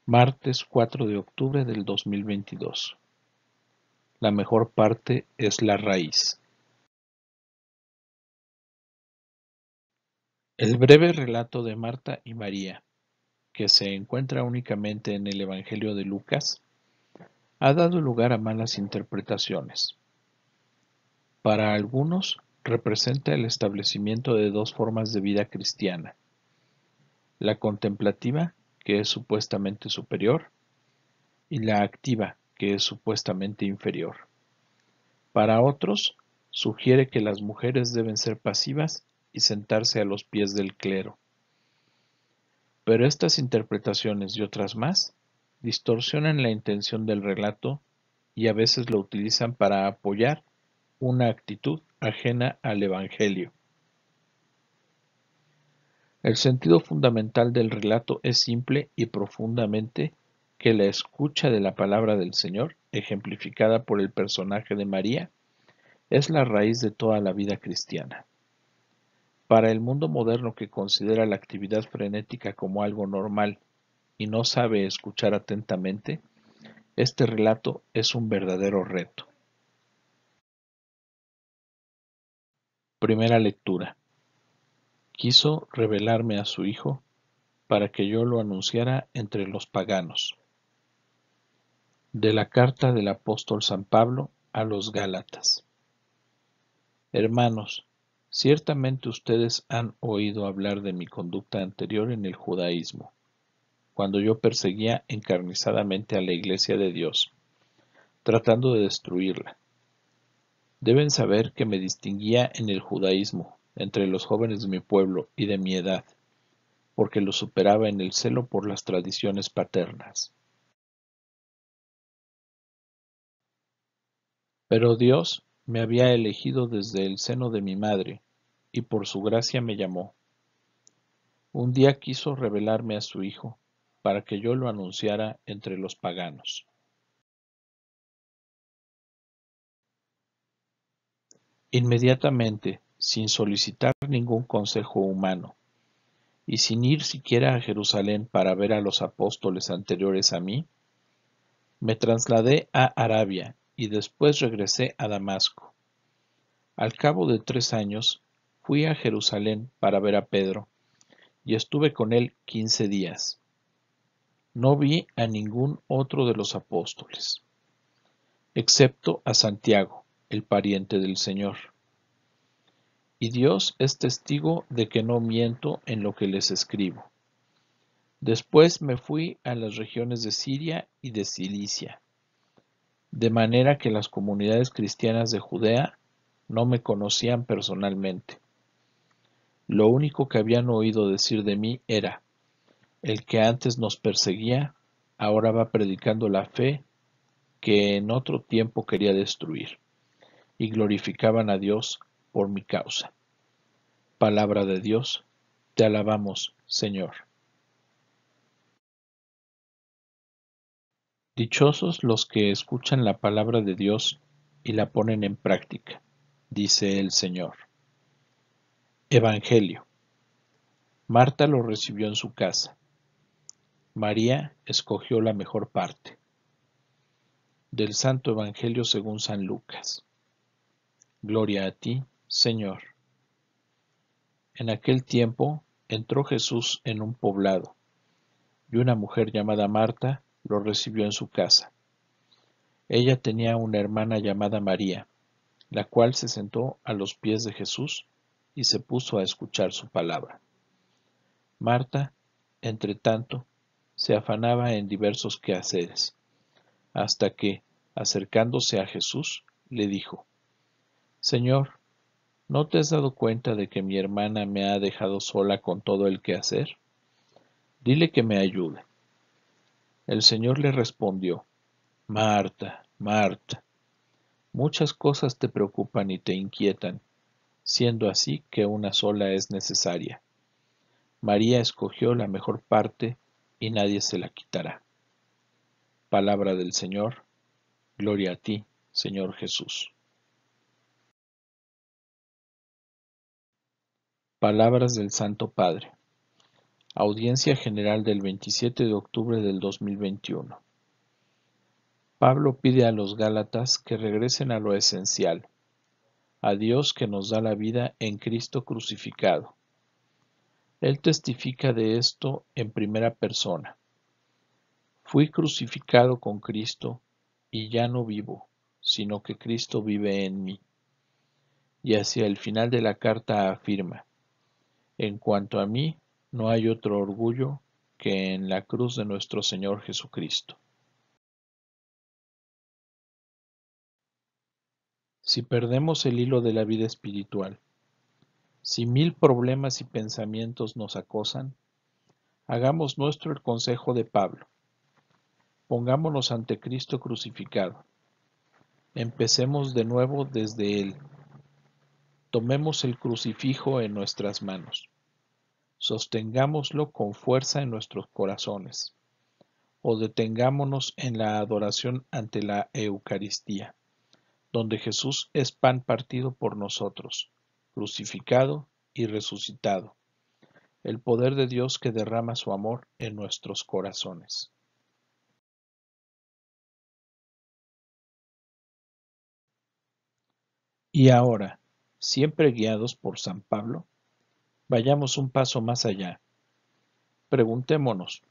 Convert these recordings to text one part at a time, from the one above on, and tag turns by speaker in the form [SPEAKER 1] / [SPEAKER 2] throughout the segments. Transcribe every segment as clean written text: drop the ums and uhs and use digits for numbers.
[SPEAKER 1] Martes 4 de octubre del 2022. La mejor parte es la raíz. El breve relato de Marta y María, que se encuentra únicamente en el Evangelio de Lucas, ha dado lugar a malas interpretaciones. Para algunos, representa el establecimiento de dos formas de vida cristiana: la contemplativa, que es supuestamente superior, y la activa, que es supuestamente inferior. Para otros, sugiere que las mujeres deben ser pasivas y sentarse a los pies del clero. Pero estas interpretaciones y otras más distorsionan la intención del relato y a veces lo utilizan para apoyar una actitud ajena al Evangelio. El sentido fundamental del relato es simple y profundamente que la escucha de la palabra del Señor, ejemplificada por el personaje de María, es la raíz de toda la vida cristiana. Para el mundo moderno, que considera la actividad frenética como algo normal y no sabe escuchar atentamente, este relato es un verdadero reto. Primera lectura. Quiso revelarme a su Hijo para que yo lo anunciara entre los paganos. De la carta del apóstol San Pablo a los Gálatas. Hermanos, ciertamente ustedes han oído hablar de mi conducta anterior en el judaísmo, cuando yo perseguía encarnizadamente a la Iglesia de Dios, tratando de destruirla. Deben saber que me distinguía en el judaísmo entre los jóvenes de mi pueblo y de mi edad, porque los superaba en el celo por las tradiciones paternas. Pero Dios me había elegido desde el seno de mi madre, y por su gracia me llamó. Un día quiso revelarme a su Hijo, para que yo lo anunciara entre los paganos. Inmediatamente, sin solicitar ningún consejo humano, y sin ir siquiera a Jerusalén para ver a los apóstoles anteriores a mí, me trasladé a Arabia y después regresé a Damasco. Al cabo de 3 años, fui a Jerusalén para ver a Pedro, y estuve con él 15 días. No vi a ningún otro de los apóstoles, excepto a Santiago, el pariente del Señor. Y Dios es testigo de que no miento en lo que les escribo. Después me fui a las regiones de Siria y de Cilicia, de manera que las comunidades cristianas de Judea no me conocían personalmente. Lo único que habían oído decir de mí era: el que antes nos perseguía, ahora va predicando la fe que en otro tiempo quería destruir, y glorificaban a Dios por mi causa. Palabra de Dios, te alabamos, Señor. Dichosos los que escuchan la palabra de Dios y la ponen en práctica, dice el Señor. Evangelio. Marta lo recibió en su casa. María escogió la mejor parte. Del Santo Evangelio según San Lucas. Gloria a ti, Señor. En aquel tiempo entró Jesús en un poblado, y una mujer llamada Marta lo recibió en su casa. Ella tenía una hermana llamada María, la cual se sentó a los pies de Jesús y se puso a escuchar su palabra. Marta, entre tanto, se afanaba en diversos quehaceres, hasta que, acercándose a Jesús, le dijo: Señor, ¿no te has dado cuenta de que mi hermana me ha dejado sola con todo el quehacer? Dile que me ayude. El Señor le respondió: Marta, Marta, muchas cosas te preocupan y te inquietan, siendo así que una sola es necesaria. María escogió la mejor parte y nadie se la quitará. Palabra del Señor. Gloria a ti, Señor Jesús. Palabras del Santo Padre. Audiencia General del 27 de octubre del 2021. Pablo pide a los Gálatas que regresen a lo esencial, a Dios que nos da la vida en Cristo crucificado. Él testifica de esto en primera persona. Fui crucificado con Cristo y ya no vivo, sino que Cristo vive en mí. Y hacia el final de la carta afirma: en cuanto a mí, no hay otro orgullo que en la cruz de nuestro Señor Jesucristo. Si perdemos el hilo de la vida espiritual, si 1000 problemas y pensamientos nos acosan, hagamos nuestro el consejo de Pablo. Pongámonos ante Cristo crucificado. Empecemos de nuevo desde Él. Tomemos el crucifijo en nuestras manos. Sostengámoslo con fuerza en nuestros corazones. O detengámonos en la adoración ante la Eucaristía, donde Jesús es pan partido por nosotros, crucificado y resucitado, el poder de Dios que derrama su amor en nuestros corazones. Y ahora, siempre guiados por San Pablo, vayamos un paso más allá. Preguntémonos,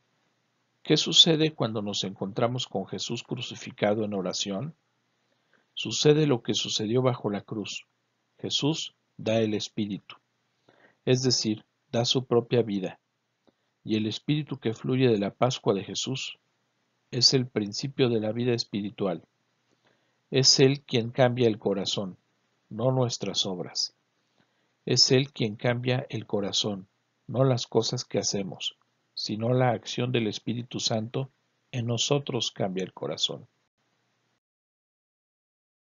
[SPEAKER 1] ¿qué sucede cuando nos encontramos con Jesús crucificado en oración? Sucede lo que sucedió bajo la cruz. Jesús da el Espíritu, es decir, da su propia vida, y el Espíritu que fluye de la Pascua de Jesús es el principio de la vida espiritual. Es Él quien cambia el corazón, no nuestras obras. Es Él quien cambia el corazón, no las cosas que hacemos, sino la acción del Espíritu Santo en nosotros cambia el corazón.